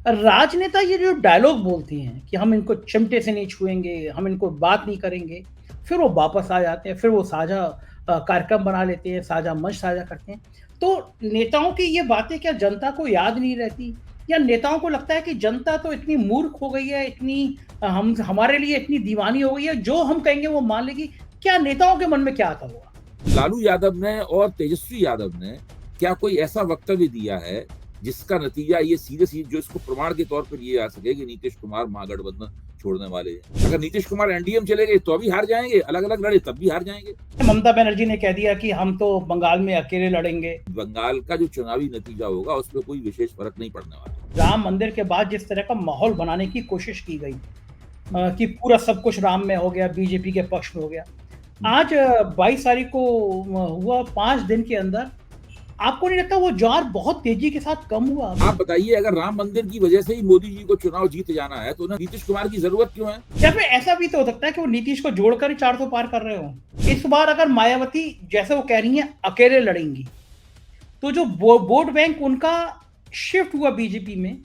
राजनेता ये जो डायलॉग बोलते हैं कि हम इनको चिमटे से नहीं छुएंगे, हम इनको बात नहीं करेंगे, फिर वो वापस आ जाते हैं, फिर वो साझा कार्यक्रम बना लेते हैं, साझा मंच साझा करते हैं। तो नेताओं की ये बातें क्या जनता को याद नहीं रहती? या नेताओं को लगता है कि जनता तो इतनी मूर्ख हो गई है, इतनी हम हमारे लिए इतनी दीवानी हो गई है, जो हम कहेंगे वो मान लेगी? क्या नेताओं के मन में क्या आता होगा? लालू यादव ने और तेजस्वी यादव ने क्या कोई ऐसा वक्तव्य दिया है जिसका नतीजा ये सीधे सीधे जो इसको प्रमाण के तौर पर ये आ सके कि नीतीश कुमार महागठबंधन छोड़ने वाले हैं? अगर नीतीश कुमार एनडीए में चले गए तो अभी हार जाएंगे, अलग अलग लड़े तब भी हार जाएंगे। ममता बनर्जी ने कह दिया कि हम तो बंगाल में अकेले लड़ेंगे। बंगाल का जो चुनावी नतीजा होगा उसमें कोई विशेष फर्क नहीं पड़ने वाला। राम मंदिर के बाद जिस तरह का माहौल बनाने की कोशिश की गई कि पूरा सब कुछ राम में हो गया, बीजेपी के पक्ष में हो गया। आज 22 तारीख को हुआ, 5 दिन के अंदर आपको नहीं लगता वो ज्वार बहुत तेजी के साथ कम हुआ? आप बताइए, अगर राम मंदिर की वजह से ही मोदी जी को चुनाव जीत जाना है तो नीतीश कुमार की जरूरत क्यों है? या फिर ऐसा भी तो हो सकता है कि वो नीतीश को जोड़कर ही 400 पार कर रहे हो। इस बार अगर मायावती जैसे वो कह रही हैं अकेले लड़ेंगी, तो जो वोट बैंक उनका शिफ्ट हुआ बीजेपी में,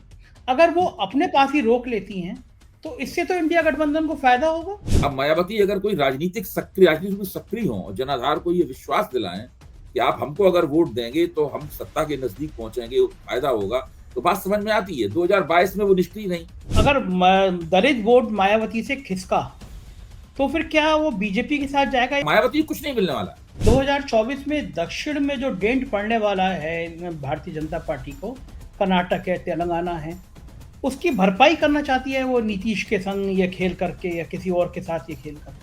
अगर वो अपने पास ही रोक लेती हैं, तो इससे तो इंडिया गठबंधन को फायदा होगा। अब मायावती अगर कोई राजनीति में सक्रिय हो और जनाधार को ये विश्वास दिलाएं कि आप हमको अगर वोट देंगे तो हम सत्ता के नजदीक पहुंचेंगे, फायदा होगा, तो बात समझ में आती है। 2022 में वो निष्क्रिय नहीं। अगर दलित वोट मायावती से खिसका, तो फिर क्या वो बीजेपी के साथ जाएगा? मायावती कुछ नहीं मिलने वाला। 2024 में दक्षिण में जो डेंट पड़ने वाला है भारतीय जनता पार्टी को, कर्नाटक है, तेलंगाना है, उसकी भरपाई करना चाहती है वो नीतीश के संग ये खेल करके या किसी और के साथ ये खेल कर।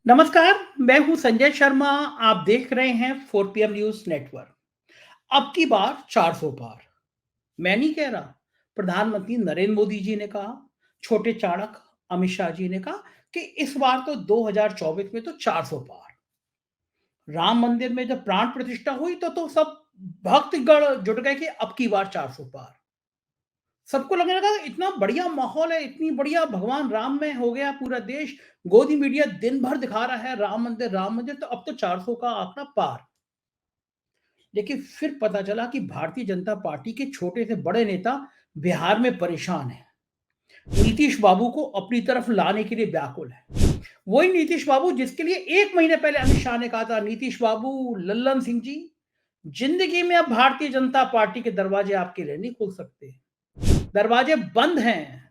नमस्कार, मैं हूं संजय शर्मा। आप देख रहे हैं 4 PM न्यूज नेटवर्क। अब की बार 400 पार। मैं नहीं कह रहा, प्रधानमंत्री नरेंद्र मोदी जी ने कहा, छोटे चाणक्य अमित शाह जी ने कहा कि इस बार तो 2024 में तो 400 पार। राम मंदिर में जब प्राण प्रतिष्ठा हुई तो सब भक्तगण जुट गए कि अब की बार 400 पार। सबको लगने लगा इतना बढ़िया माहौल है, इतनी बढ़िया भगवान राम में हो गया पूरा देश। गोदी मीडिया दिन भर दिखा रहा है राम मंदिर, तो अब तो 400 का आंकड़ा पार। लेकिन फिर पता चला कि भारतीय जनता पार्टी के छोटे से बड़े नेता बिहार में परेशान हैं। नीतीश बाबू को अपनी तरफ लाने के लिए व्याकुल है। वही नीतीश बाबू जिसके लिए 1 महीने पहले अमित शाह ने कहा था, नीतीश बाबू, लल्लन सिंह जी, जिंदगी में अब भारतीय जनता पार्टी के दरवाजे आपके लिए नहीं खुल सकते, दरवाजे बंद हैं।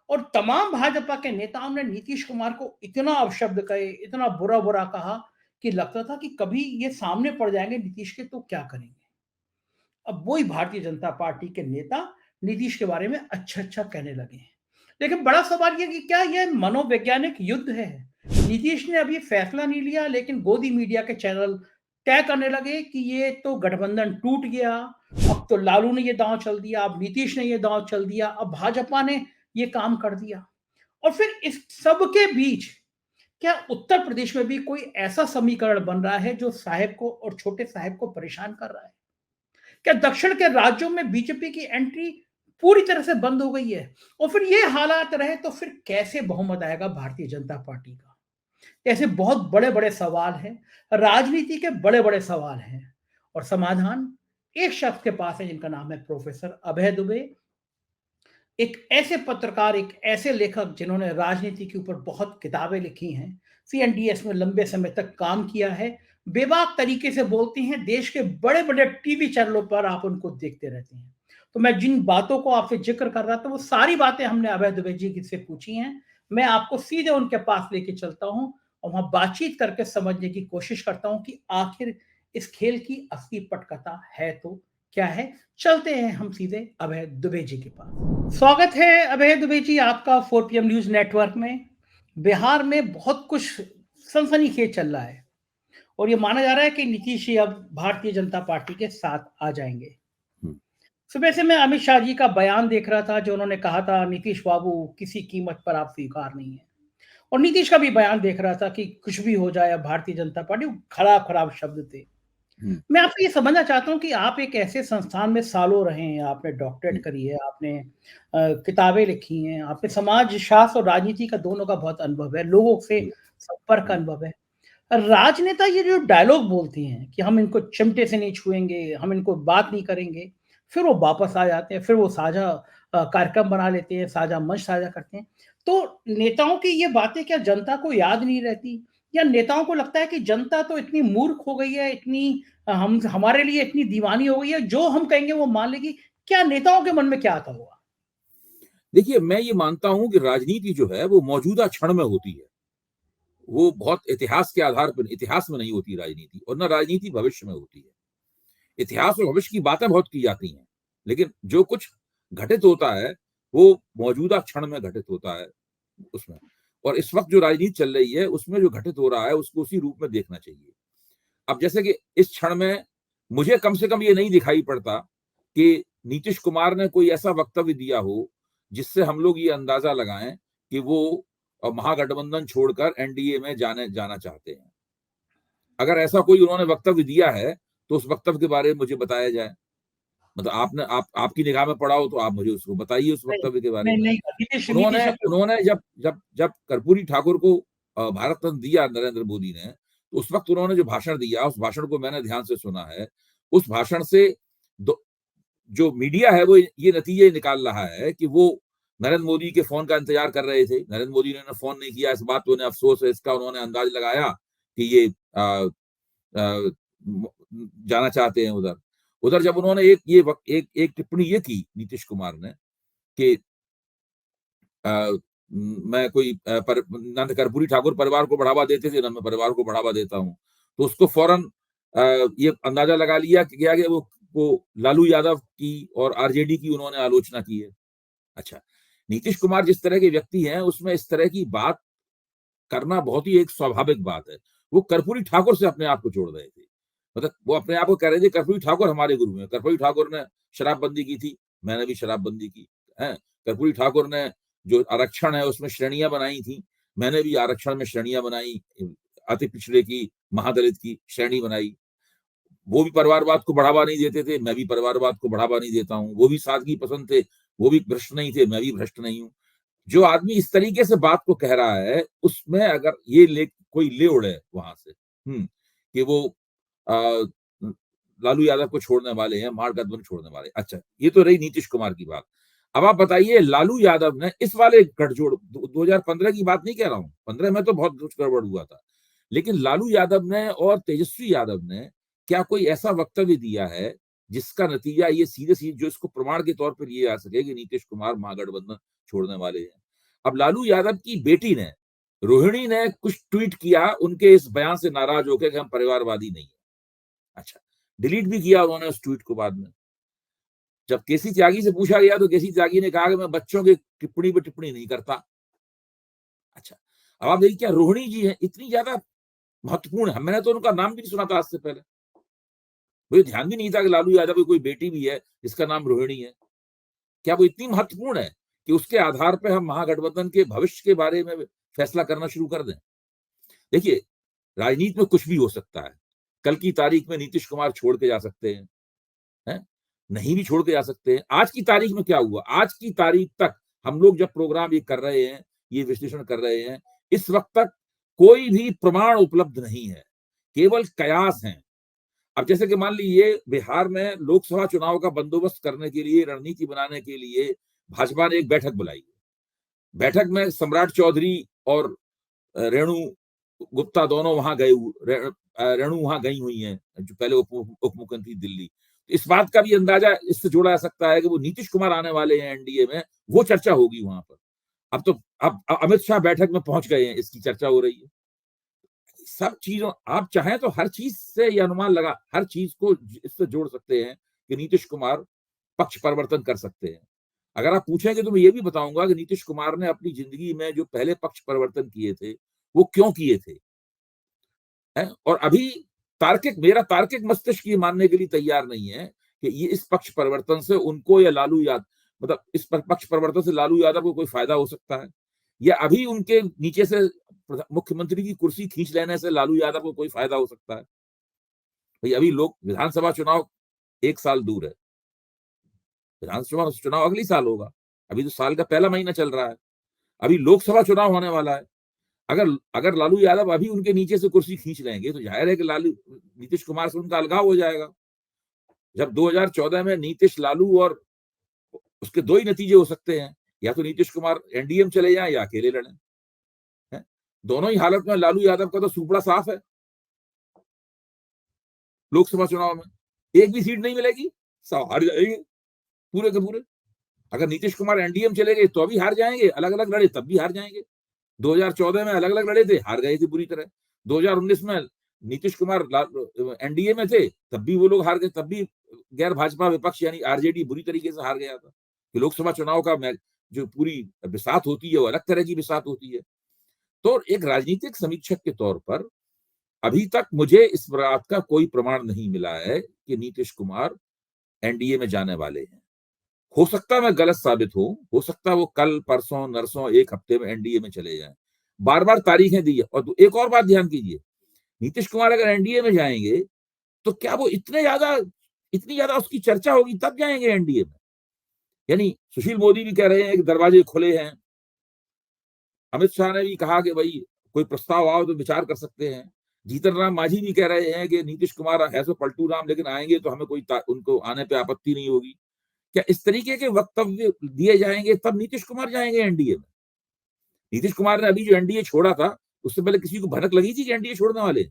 और तमाम भाजपा के नेताओं ने नीतीश कुमार को इतना अपशब्द कहे, इतना बुरा बुरा कहा कि लगता था कि कभी ये सामने पड़ जाएंगे नीतीश के तो क्या करेंगे। अब वही भारतीय जनता पार्टी के नेता नीतीश के बारे में अच्छा अच्छा कहने लगे हैं। लेकिन बड़ा सवाल ये कि क्या यह मनोवैज्ञानिक युद्ध है? नीतीश ने अभी फैसला नहीं लिया, लेकिन गोदी मीडिया के चैनल तय करने लगे कि ये तो गठबंधन टूट गया, अब तो लालू ने ये दांव चल दिया, अब नीतीश ने ये दांव चल दिया, अब भाजपा ने ये काम कर दिया। और फिर इस सब के बीच क्या उत्तर प्रदेश में भी कोई ऐसा समीकरण बन रहा है जो साहेब को और छोटे साहेब को परेशान कर रहा है? क्या दक्षिण के राज्यों में बीजेपी की एंट्री पूरी तरह से बंद हो गई है? और फिर ये हालात रहे तो फिर कैसे बहुमत आएगा भारतीय जनता पार्टी का? ऐसे बहुत बड़े-बड़े सवाल हैं, राजनीति के बड़े-बड़े सवाल हैं और समाधान एक शख्स के पास है जिनका नाम है प्रोफेसर अभय दुबे। एक ऐसे पत्रकार, एक ऐसे लेखक जिन्होंने राजनीति के ऊपर बहुत किताबें लिखी हैं, सीएनडीएस में लंबे समय तक काम किया है, बेबाक तरीके से बोलते हैं, देश के बड़े-बड़े टीवी चैनलों पर आप उनको देखते रहते हैं। तो मैं जिन बातों को आपसे ज़िक्र कर रहा था, वो सारी बातें हमने अभय दुबे जी से पूछी हैं। मैं आपको सीधे उनके पास लेके चलता हूँ और वहाँ बातचीत करके समझने की कोशिश करता हूँ कि आखिर इस खेल की असली पटकथा है तो क्या है? चलते हैं हम सीधे अभय दुबे जी के पास। स्वागत है अभय दुबे जी आपका 4 PM न्यूज़ नेटवर्क में। बिहार में बहुत कुछ सनसनीखेज चल रहा है और ये माना जा रहा है कि नीतीश जी अब भारतीय जनता पार्टी के साथ आ जाएँगे। सुबह से मैं अमित शाह जी का बयान देख रहा था जो उन्होंने कहा था नीतीश बाबू किसी कीमत पर आप स्वीकार नहीं है। और नीतीश का भी बयान देख रहा था कि कुछ भी हो जाए अब भारतीय जनता पार्टी, खराब-खराब शब्द थे। मैं आपसे ये समझना चाहता हूँ कि आप एक ऐसे संस्थान में सालों रहे हैं, आपने डॉक्टरेट करी है, आपने किताबें लिखी हैं, आपने समाज शास्त्र और राजनीति का दोनों का बहुत अनुभव है, लोगों से संपर्क का अनुभव है। राजनेता ये जो डायलॉग बोलती हैं कि हम इनको चिमटे से नहीं छुएँगे, हम इनको बात नहीं करेंगे, फिर वो वापस आ जाते हैं, फिर वो साझा कार्यक्रम बना लेते हैं, साझा मंच साझा करते हैं। तो नेताओं की ये बातें क्या जनता को याद नहीं रहती? या नेताओं को लगता है कि जनता तो इतनी मूर्ख हो गई है, इतनी हम हमारे लिए इतनी दीवानी हो गई है, जो हम कहेंगे वो मान लेगी? क्या नेताओं के मन में क्या आता होगा? देखिए, मैं ये मानता हूँ कि राजनीति जो है वो मौजूदा क्षण में होती है। वो बहुत इतिहास के आधार पर इतिहास में नहीं होती राजनीति, और ना राजनीति भविष्य में होती है। इतिहास और भविष्य की बातें बहुत की जाती हैं, लेकिन जो कुछ घटित होता है, वो मौजूदा क्षण में घटित होता है उसमें। और इस वक़्त जो राजनीति चल रही है, उसमें जो घटित हो रहा है, उसको उसी रूप में देखना चाहिए। अब जैसे कि इस क्षण में मुझे कम से कम ये नहीं दिखाई पड़ता कि नीतीश कुमार ने कोई ऐसा वक्तव्य दिया हो, जिससे हम लोग ये अंदाज़ा लगाएँ कि वो महागठबंधन छोड़कर एनडीए में जाना चाहते हैं। अगर ऐसा कोई उन्होंने वक्तव्य दिया है, तो उस वक्तव्य के बारे में मुझे बताया जाए। मतलब आपकी निगाह में पड़ा हो तो आप मुझे उसको बताइए उस नहीं, वक्तव्य के बारे नहीं, में। नहीं, नीतीश उन्होंने अपने उन्होंने जब जब जब कर्पूरी ठाकुर को भारत रत्न दिया नरेंद्र मोदी ने, तो उस वक़्त उन्होंने जो भाषण दिया, उस भाषण को मैंने ध्यान से सुना है। उस भाषण से दो जो मीडिया है वो ये नतीजे निकाल रहा है कि वो नरेंद्र मोदी के फ़ोन का इंतज़ार कर रहे थे। नरेंद्र मोदी ने फ़ोन नहीं किया, इस बात पे उन्हें अफ़सोस है, इसका उन्होंने अंदाज़ लगाया कि ये अ, म जाना चाहते हैं उधर। उधर जब उन्होंने एक टिप्पणी ये की नीतीश कुमार ने कि मैं कोई पर ना तो कर्पूरी ठाकुर परिवार को बढ़ावा देते थे, ना मैं परिवार को बढ़ावा देता हूँ। तो उसको फ़ौरन ये अंदाज़ा लगा लिया कि क्या कि वो लालू यादव की और आरजेडी की उन्होंने आलोचना की है। अच्छा, नीतीश कुमार जिस तरह के व्यक्ति हैं, उसमें इस तरह की बात करना बहुत ही एक स्वाभाविक बात है। वो कर्पूरी ठाकुर से अपने आप को जोड़ रहे थे। मतलब वो अपने आप को कह रहे थे कर्पूरी ठाकुर हमारे गुरु हैं। कर्पूरी ठाकुर ने शराबबंदी की थी, मैंने भी शराबबंदी की, हैं? कर्पूरी ठाकुर ने जो आरक्षण है उसमें श्रेणियाँ बनाई थी, मैंने भी आरक्षण में श्रेणियाँ बनाई, अति पिछड़े की, महादलित की श्रेणी बनाई। वो भी परिवारवाद को बढ़ावा नहीं देते थे, मैं भी परिवारवाद को बढ़ावा नहीं देता हूँ। वो भी सादगी पसंद थे, वो भी भ्रष्ट नहीं थे, मैं भी भ्रष्ट नहीं हूँ। जो आदमी इस तरीके से बात को कह रहा है, उसमें अगर ये कोई ले उड़े वहाँ से, कि वो अ, लालू यादव को छोड़ने वाले हैं, महागठबंधन छोड़ने वाले हैं। अच्छा, ये तो रही नीतीश कुमार की बात। अब आप बताइए लालू यादव ने इस वाले गठजोड़ 2015 की बात नहीं कह रहा हूँ, 15 में तो बहुत कुछ गड़बड़ हुआ था। लेकिन लालू यादव ने और तेजस्वी यादव ने क्या कोई ऐसा वक्तव्य दिया है, जिसका नतीजा ये सीधे-सीधे जो इसको प्रमाण के तौर पर ये आ सके कि नीतीश कुमार महागठबंधन छोड़ने वाले हैं। अब लालू यादव की बेटी ने, रोहिणी ने कुछ ट्वीट किया उनके इस बयान से नाराज़ होके कि हम परिवारवादी नहीं हैं। अच्छा, डिलीट भी किया उन्होंने उस ट्वीट को बाद में। जब केसी त्यागी से पूछा गया तो केसी त्यागी ने कहा कि मैं बच्चों की टिप्पणी पे टिप्पणी नहीं करता। अच्छा, अब आप देखिए क्या रोहिणी जी हैं, इतनी ज़्यादा महत्वपूर्ण है, मैंने तो उनका नाम भी नहीं सुना था आज से पहले। मुझे ध्यान भी नहीं था कि लालू यादव की कोई बेटी भी है, जिसका नाम रोहिणी है। क्या वो इतनी महत्वपूर्ण है कि उसके आधार पे हम महागठबंधन के भविष्य के बारे में फैसला करना शुरू कर दें? देखिए, राजनीति में कुछ भी हो सकता है। कल की तारीख में नीतीश कुमार छोड़ के जा सकते हैं, हैं? नहीं भी छोड़ के जा सकते हैं। आज की तारीख में क्या हुआ? आज की तारीख तक हम लोग जब प्रोग्राम ये कर रहे हैं, ये विश्लेषण कर रहे हैं, इस वक़्त तक कोई भी प्रमाण उपलब्ध नहीं है, केवल कयास हैं। अब जैसे कि मान लीजिए बिहार में लोकसभा चुनाव का बंदोबस्त करने के लिए, रणनीति बनाने के लिए भाजपा ने एक बैठक बुलाई। बैठक में सम्राट चौधरी और रेणु गुप्ता दोनों वहां गए रेणु वहां गई हुई हैं, जो पहले उप मुख्यमंत्री दिल्ली। इस बात का भी अंदाजा इससे जोड़ा जा सकता है कि वो नीतीश कुमार आने वाले हैं एनडीए में, वो चर्चा होगी वहां पर। अब तो अब अमित शाह बैठक में पहुंच गए हैं, इसकी चर्चा हो रही है। सब चीजों आप चाहें तो हर चीज से ये अनुमान लगा, हर चीज को इससे जोड़ सकते हैं कि नीतीश कुमार पक्ष परिवर्तन कर सकते हैं। अगर आप पूछेंगे तो मैं ये भी बताऊंगा कि नीतीश कुमार ने अपनी जिंदगी में जो पहले पक्ष परिवर्तन किए थे, वो क्यों किए थे, है? और अभी मेरा तार्किक मस्तिष्क ये मानने के लिए तैयार नहीं है कि ये इस पक्ष परिवर्तन से उनको या लालू यादव, मतलब इस पक्ष परिवर्तन से लालू यादव को कोई फायदा हो सकता है, या अभी उनके नीचे से मुख्यमंत्री की कुर्सी खींच लेने से लालू यादव को कोई फायदा हो सकता है। भाई अभी लोग विधानसभा चुनाव 1 साल दूर है, विधानसभा चुनाव अगली साल होगा, अभी तो साल का पहला महीना चल रहा है, अभी लोकसभा चुनाव होने वाला है। अगर अगर लालू यादव अभी उनके नीचे से कुर्सी खींच लेंगे तो जाहिर है कि लालू नीतीश कुमार से उनका अलगाव हो जाएगा। जब 2014 में नीतीश लालू और उसके दो ही नतीजे हो सकते हैं, या तो नीतीश कुमार एनडीए में चले जाएं या अकेले लड़ें। है? दोनों ही हालत में लालू यादव का तो सुपड़ा साफ है। लोकसभा चुनाव में एक भी सीट नहीं मिलेगी, सब हार जाएंगे पूरे के पूरे। अगर नीतीश कुमार एनडीए में चले गए तो अभी हार जाएंगे, अलग अलग लड़े तब भी हार जाएंगे। 2014 में अलग अलग लड़े थे, हार गए थे बुरी तरह। 2019 में नीतीश कुमार एनडीए में थे, तब भी वो लोग हार गए, तब भी गैर भाजपा विपक्ष यानी आरजेडी बुरी तरीके से हार गया था। कि लोकसभा चुनाव का जो पूरी बिसात होती है वो अलग तरह की बिसात होती है। तो एक राजनीतिक समीक्षक के तौर पर अभी तक मुझे इस बात का कोई प्रमाण नहीं मिला है कि नीतीश कुमार एनडीए में जाने वाले हैं। हो सकता मैं गलत साबित हो सकता वो कल परसों नरसों एक हफ्ते में एनडीए में चले जाएं। बार बार तारीखें दी है। और एक और बात ध्यान कीजिए, नीतीश कुमार अगर एनडीए में जाएंगे तो क्या वो इतनी ज्यादा उसकी चर्चा होगी तब जाएंगे एनडीए में? यानी सुशील मोदी भी कह रहे हैं कि दरवाजे खुले हैं, अमित शाह ने भी कहा कि भाई कोई प्रस्ताव आओ तो विचार कर सकते हैं, जीतन राम मांझी भी कह रहे हैं कि नीतीश कुमार है तो पलटू राम, लेकिन आएंगे तो हमें उनको आने पे आपत्ति नहीं होगी। क्या इस तरीके के वक्तव्य दिए जाएंगे तब नीतीश कुमार जाएंगे एनडीए में? नीतीश कुमार ने अभी जो एनडीए छोड़ा था उससे पहले किसी को भनक लगी थी कि एनडीए छोड़ने वाले?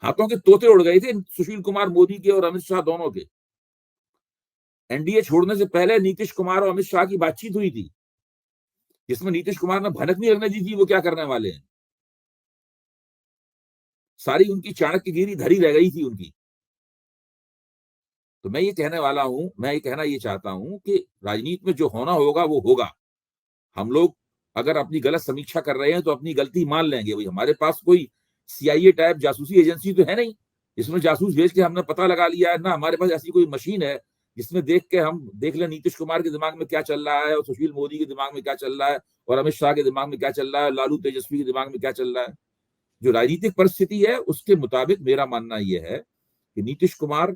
हाथों के तोते उड़ गए थे सुशील कुमार मोदी के और अमित शाह दोनों के। एनडीए छोड़ने से पहले नीतीश कुमार और अमित शाह की बातचीत हुई थी, जिसमें नीतीश कुमार ने भनक नहीं लगने दी थी वो क्या करने वाले हैं। सारी उनकी चाणक्यगिरी धरी रह गई थी उनकी। तो मैं ये कहना ये चाहता हूं कि राजनीति में जो होना होगा वो होगा। हम लोग अगर अपनी गलत समीक्षा कर रहे हैं तो अपनी गलती मान लेंगे। भाई हमारे पास कोई सीआईए टाइप जासूसी एजेंसी तो है नहीं जिसमें जासूस भेज के हमने पता लगा लिया है ना। हमारे पास ऐसी कोई मशीन है जिसमें हम देख लें नीतीश कुमार के दिमाग में क्या चल रहा है, और सुशील मोदी के दिमाग में क्या चल रहा है, और अमित शाह के दिमाग में क्या चल रहा है, लालू तेजस्वी के दिमाग में क्या चल रहा है। जो राजनीतिक परिस्थिति है उसके मुताबिक मेरा मानना यह है कि नीतीश कुमार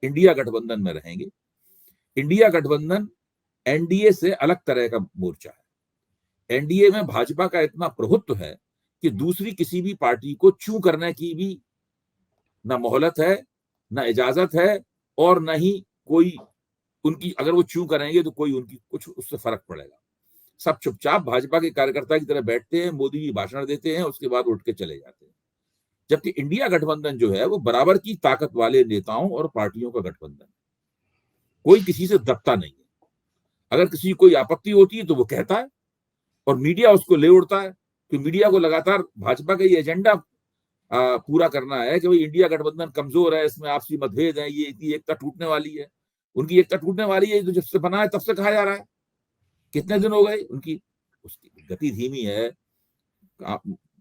इंडिया गठबंधन में रहेंगे। इंडिया गठबंधन एनडीए से अलग तरह का मोर्चा है। एनडीए में भाजपा का इतना प्रभुत्व है कि दूसरी किसी भी पार्टी को चू करने की भी ना मोहलत है, ना इजाजत है, और ना ही कोई उनकी अगर वो चू करेंगे तो कोई उनकी कुछ उससे फर्क पड़ेगा। सब चुपचाप भाजपा के कार्यकर्ता की तरह बैठते हैं, मोदी जी भाषण देते हैं, उसके बाद उठ के चले जाते हैं। जबकि इंडिया गठबंधन जो है वो बराबर की ताकत वाले नेताओं और पार्टियों का गठबंधन, कोई किसी से दबता नहीं है। अगर किसी कोई आपत्ति होती है तो वो कहता है और मीडिया उसको ले उड़ता है, कि मीडिया को लगातार भाजपा का ये एजेंडा पूरा करना है कि भाई इंडिया गठबंधन कमजोर है, इसमें आपसी मतभेद है, ये इतनी एकता टूटने वाली है। उनकी एकता टूटने वाली है तो जब से बना है तब से कहा जा रहा है। कितने दिन हो गए उनकी, उसकी गति धीमी है।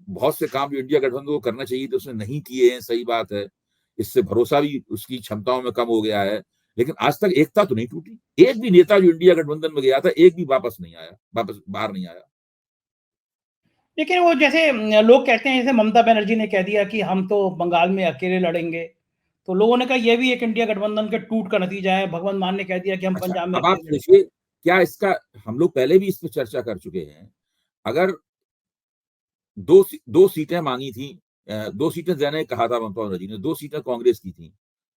बहुत से काम जो इंडिया गठबंधन को करना चाहिए तो उसने नहीं किए हैं, सही बात है। इससे भरोसा भी उसकी क्षमताओं में कम हो गया है, लेकिन आज तक एकता तो नहीं टूटी। एक भी नेता जो इंडिया गठबंधन में गया था एक भी वापस बाहर नहीं आया। लेकिन वो जैसे लोग कहते हैं, जैसे ममता बनर्जी ने कह दिया कि हम तो बंगाल में अकेले लड़ेंगे, तो लोगों ने कहा यह भी एक इंडिया गठबंधन के टूट का नतीजा है। भगवंत मान ने कह दिया कि हम अच्छा, पंजाब में अब आप अकेले लड़ेंगे। देखिए, क्या इसका हम लोग पहले भी इस पर चर्चा कर चुके हैं। अगर दो सीटें मांगी थी, 2 सीटें देने कहा था ममता बनर्जी ने, 2 सीटें कांग्रेस की थी।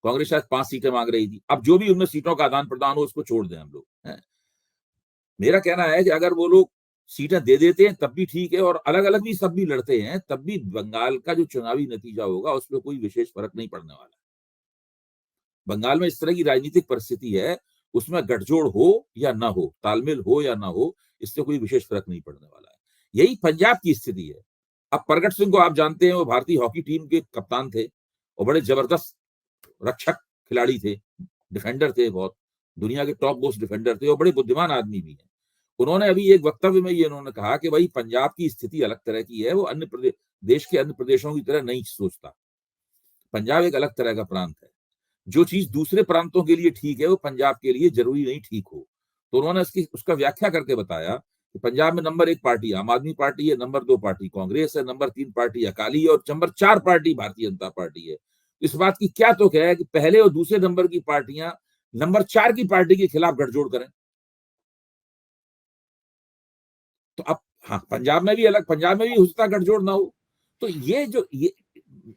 कांग्रेस शायद 5 सीटें मांग रही थी। अब जो भी उनमें सीटों का आदान प्रदान हो उसको छोड़ दें हम लोग। मेरा कहना है कि अगर वो लोग सीटें दे देते हैं तब भी ठीक है, और अलग अलग भी सब भी लड़ते हैं तब भी बंगाल का जो चुनावी नतीजा होगा उसमें कोई विशेष फर्क नहीं पड़ने वाला है। बंगाल में इस तरह की राजनीतिक परिस्थिति है, उसमें गठजोड़ हो या ना हो, तालमेल हो या ना हो, इससे कोई विशेष फर्क नहीं पड़ने वाला है। यही पंजाब की स्थिति है। अब प्रगट सिंह को आप जानते हैं, वो भारतीय हॉकी टीम के कप्तान थे और बड़े जबरदस्त रक्षक खिलाड़ी थे, डिफेंडर थे, बहुत दुनिया के टॉप मोस्ट डिफेंडर थे और बड़े बुद्धिमान आदमी भी हैं। उन्होंने अभी एक वक्तव्य में ये उन्होंने कहा कि भाई पंजाब की स्थिति अलग तरह की है, वो अन्य प्रदेश देश के अन्य प्रदेशों की तरह नहीं सोचता। पंजाब एक अलग तरह का प्रांत है। जो चीज दूसरे प्रांतों के लिए ठीक है वो पंजाब के लिए जरूरी नहीं ठीक हो। तो उन्होंने उसका व्याख्या करके बताया कि पंजाब में नंबर 1 पार्टी आम आदमी पार्टी है, नंबर 2 पार्टी कांग्रेस है, नंबर 3 पार्टी अकाली है और number 4 party Bharatiya Janata party है। इस बात की क्या तुक है कि पहले और दूसरे नंबर की पार्टियां नंबर 4 की पार्टी के खिलाफ गठजोड़ करें। तो अब हाँ, पंजाब में भी अलग, पंजाब में भी हो सकता है गठजोड़ ना हो। तो ये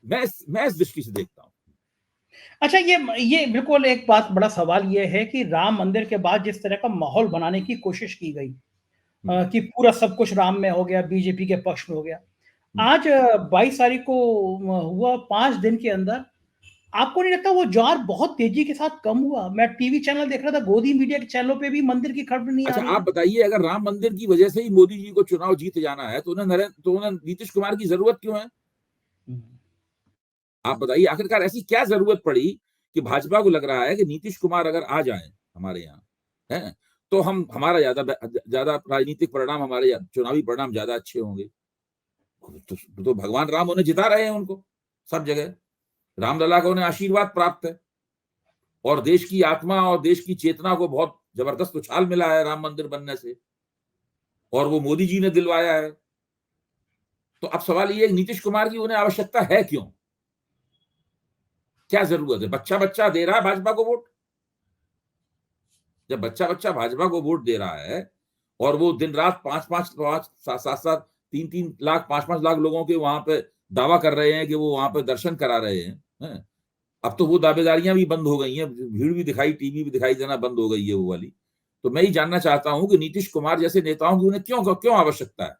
मैं इस दृष्टि से देखता हूँ। अच्छा, ये बिल्कुल एक बात, बड़ा सवाल ये है कि राम मंदिर के बाद जिस तरह का माहौल बनाने की कोशिश की गई, कि पूरा सब कुछ राम में हो गया, बीजेपी के पक्ष में हो गया। आज 22 तारीख को हुआ, 5 दिन के अंदर आपको नहीं लगता वो जार बहुत तेजी के साथ कम हुआ? मैं टीवी चैनल देख रहा था, गोदी मीडिया के चैनलों पे भी मंदिर की खबर नहीं आ अच्छा, रही आप है। बताइए, अगर राम मंदिर की वजह से ही मोदी जी को चुनाव जीत जाना है तो उन्हें नीतीश कुमार की जरूरत क्यों है? आप बताइए, आखिरकार ऐसी क्या जरूरत पड़ी कि भाजपा को लग रहा है कि नीतीश कुमार अगर आ जाए हमारे यहाँ, है, तो हमारा ज्यादा राजनीतिक परिणाम, हमारे चुनावी परिणाम ज्यादा अच्छे होंगे। तो भगवान राम उन्हें जिता रहे हैं, उनको सब जगह रामलला को उन्हें आशीर्वाद प्राप्त है, और देश की आत्मा और देश की चेतना को बहुत जबरदस्त उछाल मिला है राम मंदिर बनने से, और वो मोदी जी ने दिलवाया है। तो अब सवाल ये है, नीतीश कुमार की उन्हें आवश्यकता है क्यों? क्या जरूरत है? बच्चा बच्चा दे रहा है भाजपा को वोट। जब बच्चा बच्चा भाजपा को वोट दे रहा है, और वो दिन रात 5-5 7-7 3-3 लाख 5-5 लाख लोगों के वहां पे दावा कर रहे हैं कि वो वहां पे दर्शन करा रहे हैं। अब तो वो दावेदारियां भी बंद हो गई हैं, भीड़ भी दिखाई, टीवी भी दिखाई देना बंद हो गई है वो वाली। तो मैं ही जानना चाहता हूं कि नीतीश कुमार जैसे नेताओं की उन्हें क्यों क्यों आवश्यकता है?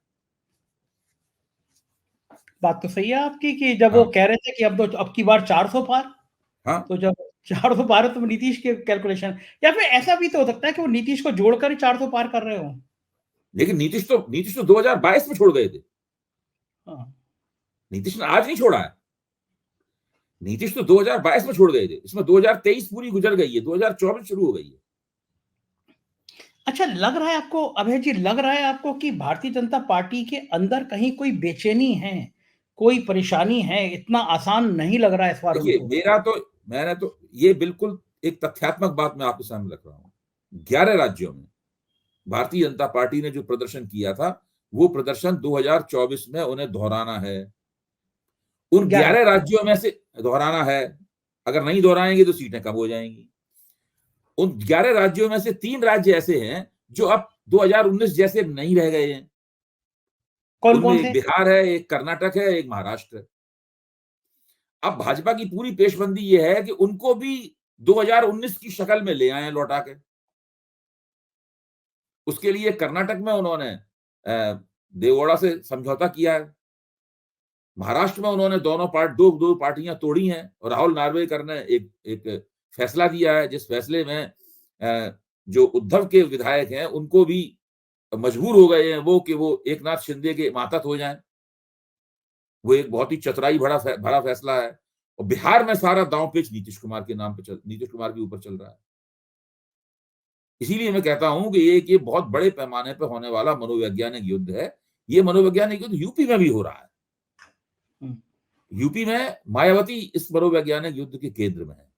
बात तो सही है आपकी कि जब वो हाँ, कह रहे थे कि अब की बार 400 पार, हाँ। तो जब 400 पार है तो नीतीश के कैलकुलेशन, या फिर ऐसा भी तो हो सकता है कि वो नीतीश को जोड़कर ही 400 पार कर रहे हो। लेकिन नीतीश तो 2022 में छोड़ गए थे। हाँ। नीतीश ने आज नहीं छोड़ा है। नीतीश तो 2022 में छोड़ गए थे, इसमें 2023 पूरी गुजर गई है, 2024 शुरू हो गई है। अच्छा, लग रहा है आपको अभय जी, लग रहा है आपको कि भारतीय जनता पार्टी के अंदर कहीं कोई बेचैनी है, कोई परेशानी है? इतना आसान नहीं लग रहा है इस बार देखिए, उनको। मैंने तो ये बिल्कुल एक तथ्यात्मक बात मैं आपके सामने रख रहा हूं। 11 राज्यों में भारतीय जनता पार्टी ने जो प्रदर्शन किया था, वो प्रदर्शन 2024 में उन्हें दोहराना है। उन 11। 11 राज्यों में से दोहराना है। अगर नहीं दोहराएंगे तो सीटें कम हो जाएंगी। उन 11 राज्यों में से 3 राज्य ऐसे हैं जो अब 2019 जैसे नहीं रह गए हैं। कौन उनमें कौन एक से? बिहार है, एक कर्नाटक है, एक महाराष्ट्र है। अब भाजपा की पूरी पेशबंदी ये है कि उनको भी 2019 की शक्ल में ले आए लौटा के। उसके लिए कर्नाटक में उन्होंने देवगौड़ा से समझौता किया है। महाराष्ट्र में उन्होंने दो पार्टियां तोड़ी हैं, और राहुल नार्वेकर ने एक एक फैसला दिया है, जिस फैसले में जो उद्धव के विधायक हैं उनको भी मजबूर हो गए हैं वो कि वो एकनाथ शिंदे के मातहत हो जाएं। वो एक बहुत ही चतुराई भरा फैसला है। और बिहार में सारा दांव पेच नीतीश कुमार के ऊपर चल रहा है। इसीलिए मैं कहता हूं कि ये बहुत बड़े पैमाने पर होने वाला मनोवैज्ञानिक युद्ध है। ये मनोवैज्ञानिक युद्ध यूपी में भी हो रहा है। हम्म। यूपी में मायावती इस मनोवैज्ञानिक युद्ध के केंद्र में है।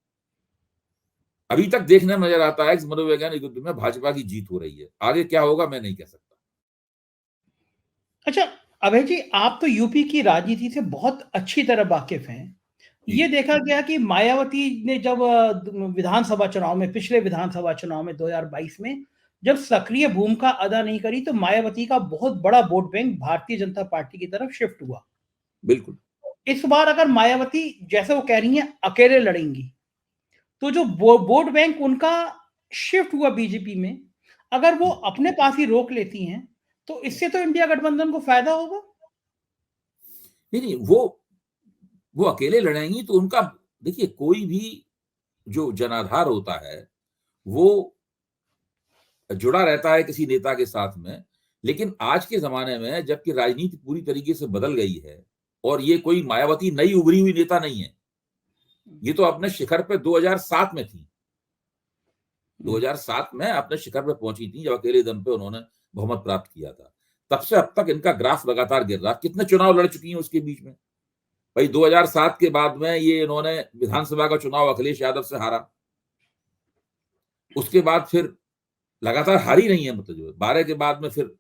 अभी तक देखने में नजर आता है कि इस मनोवैज्ञानिक युद्ध में भाजपा की जीत हो रही है। आगे क्या होगा मैं नहीं कह सकता। अच्छा, अभय जी, आप तो यूपी की राजनीति से बहुत अच्छी तरह वाकिफ हैं। जी। ये देखा गया कि मायावती ने जब विधानसभा चुनाव में, पिछले विधानसभा चुनाव में 2022 में जब सक्रिय भूमिका अदा नहीं करी, तो मायावती का बहुत बड़ा vote bank Bharatiya Janata party की तरफ शिफ्ट हुआ। बिल्कुल। इस बार अगर मायावती, जैसे वो कह रही हैं, अकेले लड़ेंगी, तो जो वोट बैंक उनका शिफ्ट हुआ बीजेपी में, अगर वो अपने पास ही रोक लेती हैं, तो इससे तो इंडिया गठबंधन को फायदा होगा। नहीं नहीं, वो अकेले लड़ेंगी तो उनका, देखिए, कोई भी जो जनाधार होता है वो जुड़ा रहता है किसी नेता के साथ में। लेकिन आज के जमाने में जबकि राजनीति पूरी तरीके से बदल गई है, और ये कोई मायावती नई उभरी हुई नेता नहीं है, ये तो अपने शिखर पे 2007 में थी। 2007 में अपने शिखर पे पहुंची थी, जब अकेले दम पे उन्होंने बहुमत प्राप्त किया था। तब से अब तक इनका ग्राफ लगातार गिर रहा। कितने चुनाव लड़ चुकी हैं उसके बीच में? भाई 2007 के बाद में ये इन्होंने विधानसभा का चुनाव अखिलेश यादव से हारा। उसके बाद फिर लगातार हारी नहीं है, मतलब जो 12 के बाद में फिर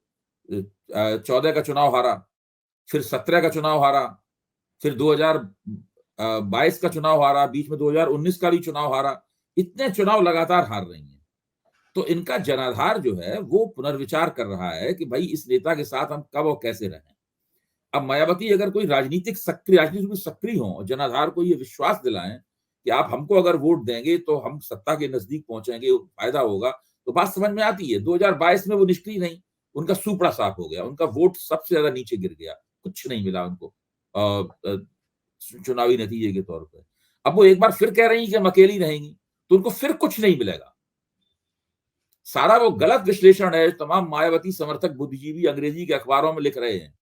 14 का चुनाव हारा, फिर 17 का चुनाव हारा, फिर 2022 का चुनाव हारा, बीच में 2019 का भी चुनाव हारा। इतने चुनाव लगातार हार रही हैं। तो इनका जनाधार जो है वो पुनर्विचार कर रहा है कि भाई इस नेता के साथ हम कब और कैसे रहें। अब मायावती अगर कोई राजनीति में सक्रिय हो और जनाधार को ये विश्वास दिलाएं कि आप हमको अगर वोट देंगे तो हम सत्ता के नजदीक पहुंचेंगे, फायदा होगा, तो बात समझ में आती है। 2022 में वो निष्क्रिय नहीं, उनका सूपड़ा साफ हो गया, उनका वोट सबसे ज्यादा नीचे गिर गया, कुछ नहीं मिला उनको चुनावी नतीजे के तौर पर। अब वो एक बार फिर कह रही कि हम अकेली रहेंगी, तो उनको फिर कुछ नहीं मिलेगा। सारा वो गलत विश्लेषण है, तमाम मायावती समर्थक बुद्धिजीवी अंग्रेजी के अखबारों में लिख रहे हैं।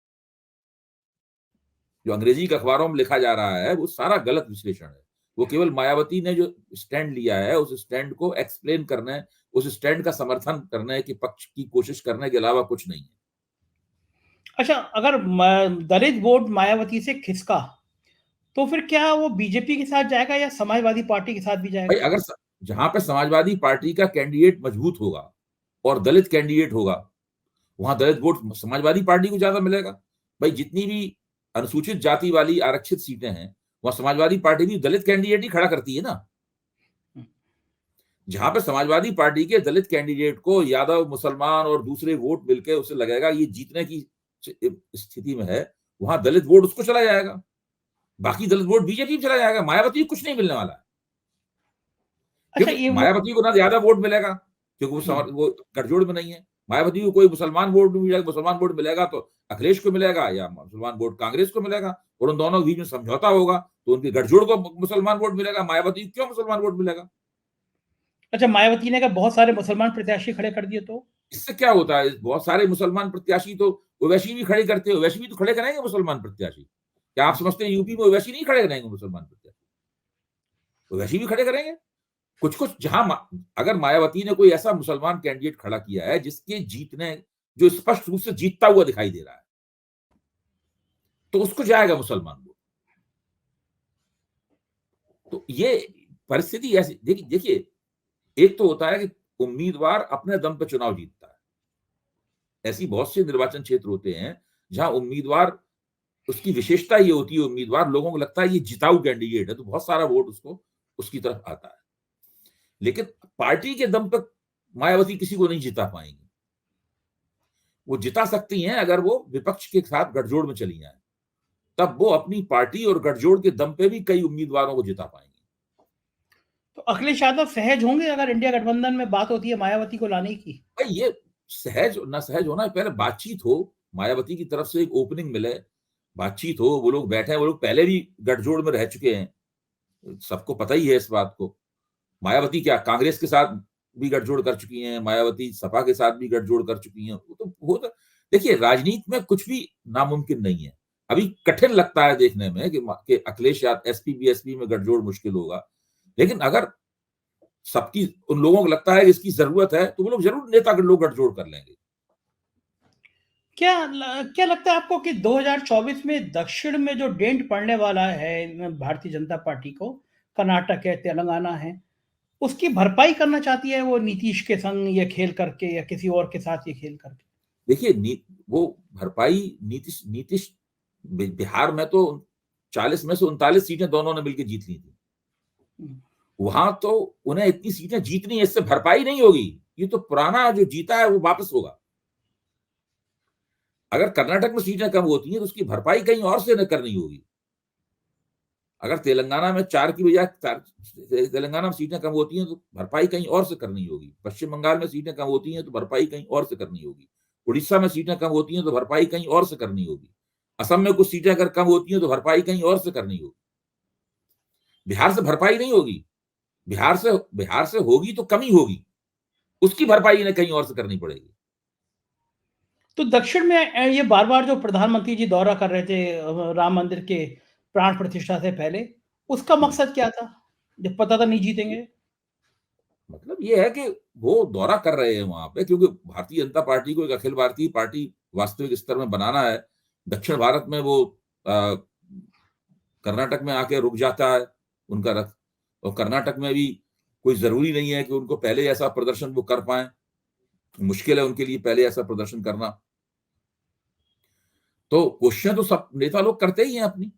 जो अंग्रेजी के अखबारों में लिखा जा रहा है वो सारा गलत विश्लेषण है। वो केवल मायावती ने जो स्टैंड लिया है उस स्टैंड को एक्सप्लेन करने, उस स्टैंड का समर्थन करने के पक्ष की कोशिश करने के अलावा कुछ नहीं है। अच्छा, अगर दलित वोट मायावती से खिसका तो फिर क्या वो बीजेपी के साथ जाएगा या समाजवादी पार्टी के साथ भी भाई जाएगा? अगर जहां पे समाजवादी पार्टी का कैंडिडेट मजबूत होगा और दलित कैंडिडेट होगा, वहां दलित वोट समाजवादी पार्टी को ज्यादा मिलेगा। भाई जितनी भी अनुसूचित जाति वाली आरक्षित सीटें हैं वहां समाजवादी पार्टी भी दलित कैंडिडेट ही खड़ा करती है ना। जहां पे समाजवादी पार्टी के दलित कैंडिडेट को यादव, मुसलमान और दूसरे वोट मिलकर उसे लगेगा ये जीतने की स्थिति में है, वहां दलित वोट उसको चला जाएगा, बाकी दलित वोट बीजेपी में चला जाएगा। मायावती को कुछ नहीं मिलने वाला है, अच्छा, क्योंकि ये मायावती को ना ज्यादा वोट मिलेगा क्योंकि वो गठजोड़ में नहीं है। मायावती को कोई मुसलमान वोट नहीं मिलेगा, मुसलमान वोट मिलेगा तो अखिलेश को मिलेगा या मुसलमान वोट कांग्रेस को मिलेगा, और उन दोनों के बीच में समझौता होगा तो उनके गठजोड़ को मुसलमान वोट मिलेगा। मायावती को क्यों मुसलमान वोट मिलेगा? अच्छा, मायावती ने अगर बहुत सारे मुसलमान प्रत्याशी खड़े कर दिए तो? इससे क्या होता है? बहुत सारे मुसलमान प्रत्याशी तो ओवैसी भी खड़े करते हैं, ओवैसी भी तो खड़े कराएंगे मुसलमान प्रत्याशी। क्या आप समझते हैं यूपी में ओवैसी नहीं खड़े कराएंगे मुसलमान प्रत्याशी? ओवैसी भी खड़े करेंगे। कुछ कुछ जहां अगर मायावती ने कोई ऐसा मुसलमान कैंडिडेट खड़ा किया है जिसके जीतने, जो स्पष्ट रूप से जीतता हुआ दिखाई दे रहा है, तो उसको जाएगा मुसलमान वोट। तो ये परिस्थिति ऐसी, देखिए एक तो होता है कि उम्मीदवार अपने दम पर चुनाव जीतता है। ऐसी बहुत से निर्वाचन क्षेत्र होते हैं जहां उम्मीदवार, उसकी विशेषता ये होती है, उम्मीदवार लोगों को लगता है ये जिताऊ कैंडिडेट है तो बहुत सारा वोट उसको उसकी तरफ आता है। लेकिन पार्टी के दम पर मायावती किसी को नहीं जिता पाएंगी। वो जिता सकती हैं अगर वो विपक्ष के साथ गठजोड़ में चली जाए, तब वो अपनी पार्टी और गठजोड़ के दम पे भी कई उम्मीदवारों को जिता पाएंगे। तो अखिलेश यादव सहज होंगे अगर इंडिया गठबंधन में बात होती है मायावती को लाने की? भाई ये सहज ना सहज होना, पहले बातचीत हो, मायावती की तरफ से एक ओपनिंग मिले, बातचीत हो, वो लोग बैठे हैं, वो लोग पहले भी गठजोड़ में रह चुके हैं, सबको पता ही है इस बात को। मायावती क्या कांग्रेस के साथ भी गठजोड़ कर चुकी हैं, मायावती सपा के साथ भी गठजोड़ कर चुकी हैं। वो तो देखिए राजनीति में कुछ भी नामुमकिन नहीं है। अभी कठिन लगता है देखने में कि अखिलेश यादव एसपी बीएसपी में गठजोड़ मुश्किल होगा, लेकिन अगर सबकी, उन लोगों को लगता है कि इसकी जरूरत है तो वो लोग जरूर नेता के लोग गठजोड़ कर लेंगे। क्या लगता है आपको कि 2024 में दक्षिण में जो डेंट पड़ने वाला है भारतीय जनता पार्टी को, कर्नाटक है, तेलंगाना है, उसकी भरपाई करना चाहती है वो नीतीश के संग ये खेल करके या किसी और के साथ ये खेल करके? देखिए वो भरपाई नीतीश नीतीश बिहार में तो 40 में से 39 सीटें दोनों ने मिलकर जीत ली थी। वहां तो उन्हें इतनी सीटें जीतनी है, इससे भरपाई नहीं होगी, ये तो पुराना जो जीता है वो वापस होगा। अगर कर्नाटक में सीटें कम होती हैं तो उसकी भरपाई कहीं और से न करनी होगी। अगर तेलंगाना में 4 की बजाय तेलंगाना में सीटें कम होती हैं तो भरपाई कहीं और से करनी होगी। पश्चिम बंगाल में सीटें कम होती हैं तो भरपाई कहीं और से करनी होगी। उड़ीसा में सीटें कम होती हैं तो भरपाई कहीं और से करनी होगी। असम में कुछ सीटें अगर कम होती हैं तो भरपाई कहीं और से करनी होगी। बिहार से भरपाई नहीं होगी, बिहार से होगी तो कमी होगी, उसकी भरपाई इन्हें कहीं और से करनी पड़ेगी। तो दक्षिण में ये बार-बार जो प्रधानमंत्री जी दौरा कर रहे थे राम मंदिर के प्राण प्रतिष्ठा से पहले, उसका मकसद क्या था? जब पता था नहीं जीतेंगे? मतलब ये है कि वो दौरा कर रहे हैं वहां पे क्योंकि भारतीय जनता पार्टी को एक अखिल भारतीय पार्टी वास्तविक स्तर में बनाना है। दक्षिण भारत में वो कर्नाटक में आके रुक जाता है उनका रथ, और कर्नाटक में भी कोई जरूरी नहीं है कि उनको पहले ऐसा प्रदर्शन वो कर पाए, मुश्किल है उनके लिए पहले ऐसा प्रदर्शन करना। तो कोशिशें तो सब नेता लोग करते ही हैं अपनी।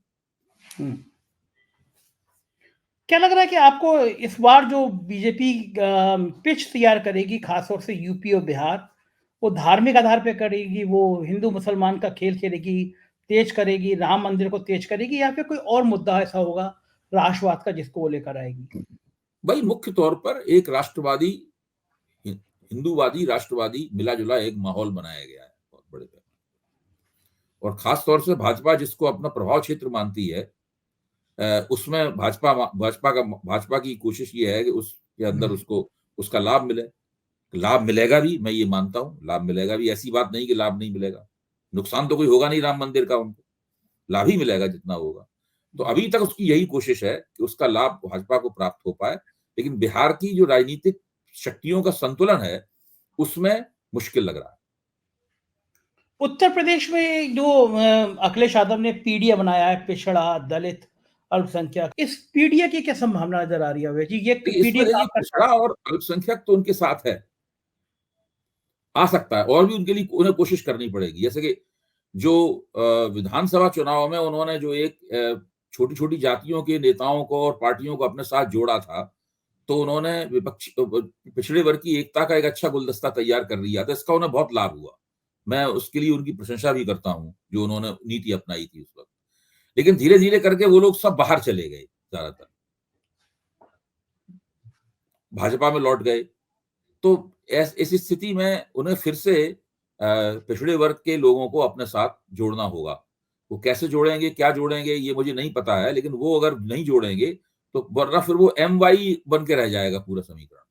क्या लग रहा है कि आपको इस बार जो बीजेपी पिच तैयार करेगी, खास तौर से यूपी और बिहार, वो धार्मिक आधार पे करेगी, वो हिंदू-मुसलमान का खेल खेलेगी, तेज करेगी, राम मंदिर को तेज करेगी या फिर कोई और मुद्दा ऐसा होगा राष्ट्रवाद का जिसको वो लेकर आएगी? भाई मुख्य तौर पर एक राष्ट्रवादी, हिंदूवादी, राष्ट्रवादी मिला-जुला एक माहौल बनाया गया है बहुत बड़े पैमाने पर। और खास तौर से भाजपा जिसको अपना प्रभाव क्षेत्र मानती है, उसमें भाजपा की कोशिश ये है कि उसके अंदर उसको उसका लाभ मिले। लाभ मिलेगा भी, मैं ये मानता हूँ, लाभ मिलेगा भी, ऐसी बात नहीं कि लाभ नहीं मिलेगा। नुकसान तो कोई होगा नहीं राम मंदिर का उनको, लाभ ही मिलेगा जितना होगा। तो अभी तक उसकी यही कोशिश है कि उसका लाभ भाजपा को प्राप्त हो पाए, लेकिन बिहार की जो राजनीतिक शक्तियों का संतुलन है, उसमें मुश्किल लग रहा है। उत्तर प्रदेश में जो अखिलेश यादव ने पीडीए बनाया है, पिछड़ा, दलित, अल्पसंख्यक, इस पीडीए की क्या संभावना नज़र आ रही है अभय जी? ये देखिए, पीडीए इसमें देखिए काम कर पिछड़ा और अल्पसंख्यक तो उनके साथ है, आ सकता है और भी उनके लिए उन्हें कोशिश करनी पड़ेगी। जैसे कि जो विधानसभा चुनाव में उन्होंने जो एक छोटी-छोटी जातियों के नेताओं को और पार्टियों को अपने साथ जोड़ा था, तो उन्होंने पिछड़े वर्ग की एकता का एक अच्छा गुलदस्ता तैयार कर लिया था। इसका उन्हें बहुत लाभ हुआ। मैं उसके लिए उनकी प्रशंसा भी करता हूँ, जो उन्होंने नीति अपनाई थी उस वक़्त। लेकिन धीरे-धीरे करके वो लोग सब बाहर चले गए ज़्यादातर, भाजपा में लौट गए। तो ऐसी स्थिति में उन्हें फिर से पिछड़े वर्ग के लोगों को अपने साथ जोड़ना होगा। वो कैसे जोड़ेंगे, क्या जोड़ेंगे, ये मुझे नहीं पता है, लेकिन वो अगर नहीं जोड़ेंगे, तो वरना फिर वो एमवाई बन के रह जाएगा पूरा समीकरण।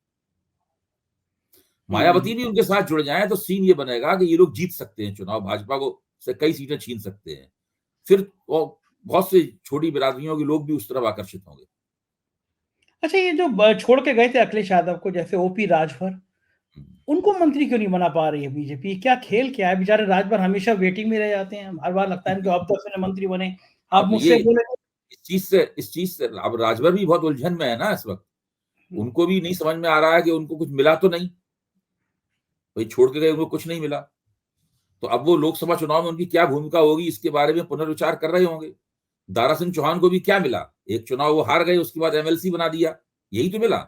हुँ। मायावती भी उनके साथ जुड़ जाएँ, तो सीन ये बनेगा कि ये लोग जीत सकते हैं चुनाव, भाजपा को से कई सीटें छीन सकते हैं। फिर वो बहुत से छोटी बिरादरियों के लोग भी उस तरफ आकर्षित होंगे। अच्छा, ये जो छोड़ के गए थे अखिलेश यादव को, जैसे ओपी राजभर, हुँ। उनको मंत्री क्यों नहीं बना पा रही है बीजेपी? क्या खेल क्या है? बेचारे राजभर हमेशा वेटिंग में रह जाते हैं। हर बार लगता है इनको अब तो असली मंत्री बने। आप अब ये मुझसे बोले थे। इस चीज़ से अब राजभर भी बहुत उलझन में है ना इस वक़्त। हुँ, उनको भी नहीं समझ में आ रहा है कि उनको कुछ मिला तो नहीं। वही छोड़ के गए, उनको कुछ नहीं मिला। तो अब वो लोकसभा चुनाव में उनकी क्या भूमिका होगी, इसके बारे में पुनर्विचार कर रहे होंगे। दारा सिंह चौहान को भी क्या मिला? एक चुनाव वो हार गए, उसके बाद एमएलसी बना दिया, यही तो मिला।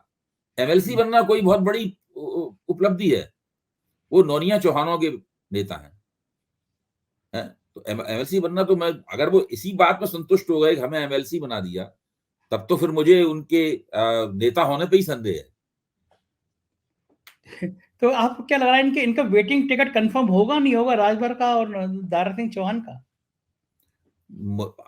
एमएलसी हुँ। बनना कोई बहुत बड़ी उपलब्धि है। वो नौनिया चौहानों के नेता हैं? तो एमएलसी बनना, तो मैं अगर वो इसी बात में संतुष्ट हो गए कि हमें एमएलसी बना दिया, तब तो फिर मुझे उनके नेता होने पे ही संदेह है। तो आपको क्या लग रहा है इनके इनका वेटिंग टिकट कन्फर्म होगा, नहीं होगा राजभर का और दारा सिंह चौहान का?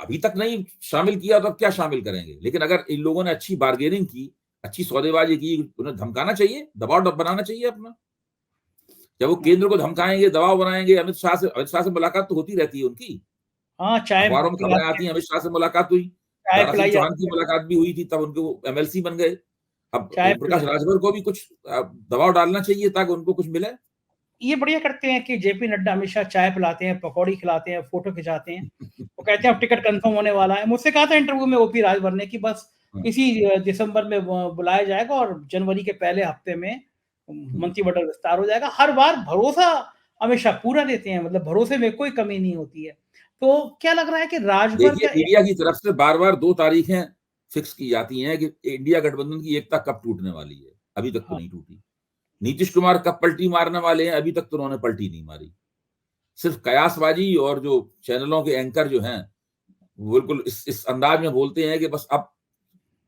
अभी तक नहीं शामिल किया, तो अब क्या शामिल करेंगे? लेकिन अगर इन लोगों ने अच्छी बार्गेनिंग की, अच्छी सौदेबाजी की, उन्हें धमकाना चाहिए, दबाव बनाना चाहिए अपना। जब वो हाँ, केंद्र को धमकाएंगे, दबाव बनाएंगे, अमित शाह से मुलाकात तो होती रहती है उनकी। हाँ, चाय अखबारों में खबरें पिलाते आती हैं, हैं, अमित शाह से मुलाकात हुई। चाय दारा सिंह पिलाई चौहान जाती की है, मुलाकात भी हुई थी, तब उनको वो एमएलसी बन गए। अब चाय ओम प्रकाश पिलाई। राजभर को भी कुछ दबाव डालना चाहिए ताकि उनको कुछ मिले। ये बढ़िया करते हैं कि जेपी नड्डा हमेशा चाय पिलाते हैं, पकौड़ी खिलाते हैं, फ़ोटो खिंचाते हैं। वो कहते हैं अब टिकट कन्फर्म होने वाला है। मुझसे कहा था इंटरव्यू में ओपी राजभर ने कि बस हाँ, इसी दिसंबर में बुलाया जाएगा और जनवरी के पहले हफ्ते में हुँ। मंत्रिमंडल विस्तार हो जाएगा। हर बार भरोसा हमेशा पूरा देते हैं, मतलब भरोसे में कोई कमी नहीं होती है। तो क्या लग रहा है कि राजभर देखिए, का मीडिया की तरफ से बार-बार 2 तारीखें फिक्स की जाती हैं कि इंडिया गठबंधन की एकता कब टूटने वाली है। अभी तक तो हाँ, नहीं टूटी। नीतीश कुमार कब पलटी मारने वाले हैं, अभी तक तो उन्होंने पलटी नहीं मारी। सिर्फ कयासबाजी, और जो चैनलों के एंकर जो हैं, वो बिल्कुल इस अंदाज में बोलते हैं कि बस अब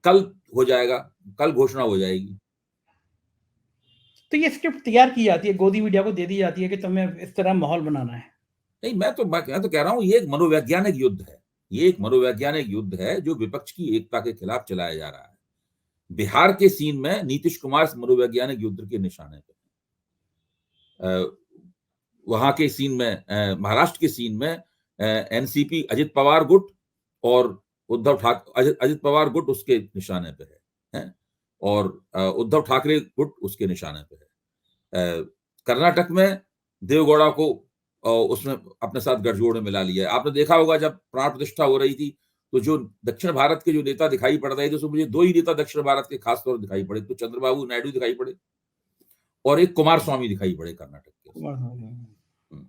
कल हो जाएगा, कल घोषणा हो जाएगी। तो ये स्क्रिप्ट तैयार की जाती है, गोदी मीडिया को दे दी जाती है कि तुम्हें इस तरह माहौल बनाना है। नहीं, मैं तो कह रहा हूँ, ये एक मनोवैज्ञानिक युद्ध है। ये एक मनोवैज्ञानिक युद्ध है जो विपक्ष की एकता के खिलाफ चलाया जा रहा है। बिहार के सीन में नीतीश कुमार इस मनोवैज्ञानिक युद्ध के निशाने पे हैं। वहाँ के सीन में, महाराष्ट्र के सीन में एनसीपी अजित पवार गुट और अजित पवार गुट उसके निशाने पे हैं? और उद्धव ठाकरे गुट उसके निशाने पे है। कर्नाटक में देवगौड़ा को उसने अपने साथ गठजोड़ में मिला लिया है। आपने देखा होगा जब प्राण प्रतिष्ठा हो रही थी, तो जो दक्षिण भारत के जो नेता दिखाई पड़ रहे थे, उसमें मुझे 2 ही नेता दक्षिण भारत के खास तौर दिखाई पड़े। तो चंद्रबाबू नायडू दिखाई पड़े और एक कुमारस्वामी दिखाई पड़े कर्नाटक के। हुँ।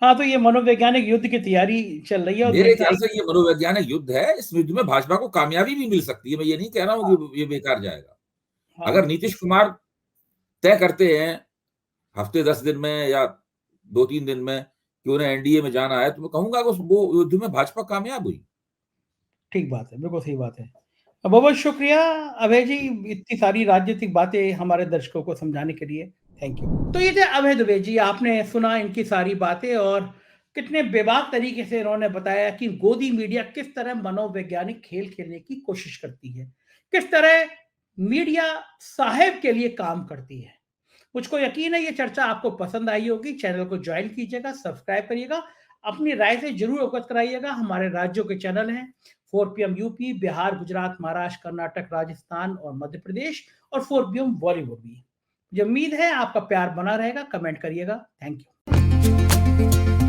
हाँ, तो ये मनोवैज्ञानिक युद्ध की तैयारी चल रही है और मेरे देखना ख्याल है। से ये मनोवैज्ञानिक युद्ध है। इस युद्ध में भाजपा को कामयाबी भी मिल सकती है। मैं ये नहीं कह रहा हूँ हाँ, कि ये बेकार जाएगा। हाँ, अगर नीतीश कुमार तय करते हैं हफ्ते 10 दिन में या 2-3 दिन में कि उन्हें एनडीए में जाना है, तो मैं कहूँगा कि वो युद्ध में भाजपा कामयाब हुई। ठीक बात है, बिल्कुल सही बात है। बहुत-बहुत शुक्रिया अभय जी, इतनी सारी राजनीतिक बातें हमारे दर्शकों को समझाने के लिए। Thank you. तो ये थे अभय दुबे जी, आपने सुना इनकी सारी बातें और कितने बेबाक तरीके से इन्होंने बताया कि गोदी मीडिया किस तरह मनोवैज्ञानिक खेल खेलने की कोशिश करती है, किस तरह मीडिया साहेब के लिए काम करती है। मुझको यकीन है ये चर्चा आपको पसंद आई होगी। चैनल को ज्वाइन कीजिएगा, सब्सक्राइब करिएगा, अपनी राय से ज़रूर अवगत कराइएगा। हमारे राज्यों के चैनल हैं 4 पीएम यूपी, बिहार, गुजरात, महाराष्ट्र, कर्नाटक, राजस्थान और मध्य प्रदेश और 4 पीएम बॉलीवुड भी। मुझे उम्मीद है आपका प्यार बना रहेगा। कमेंट करिएगा। Thank you.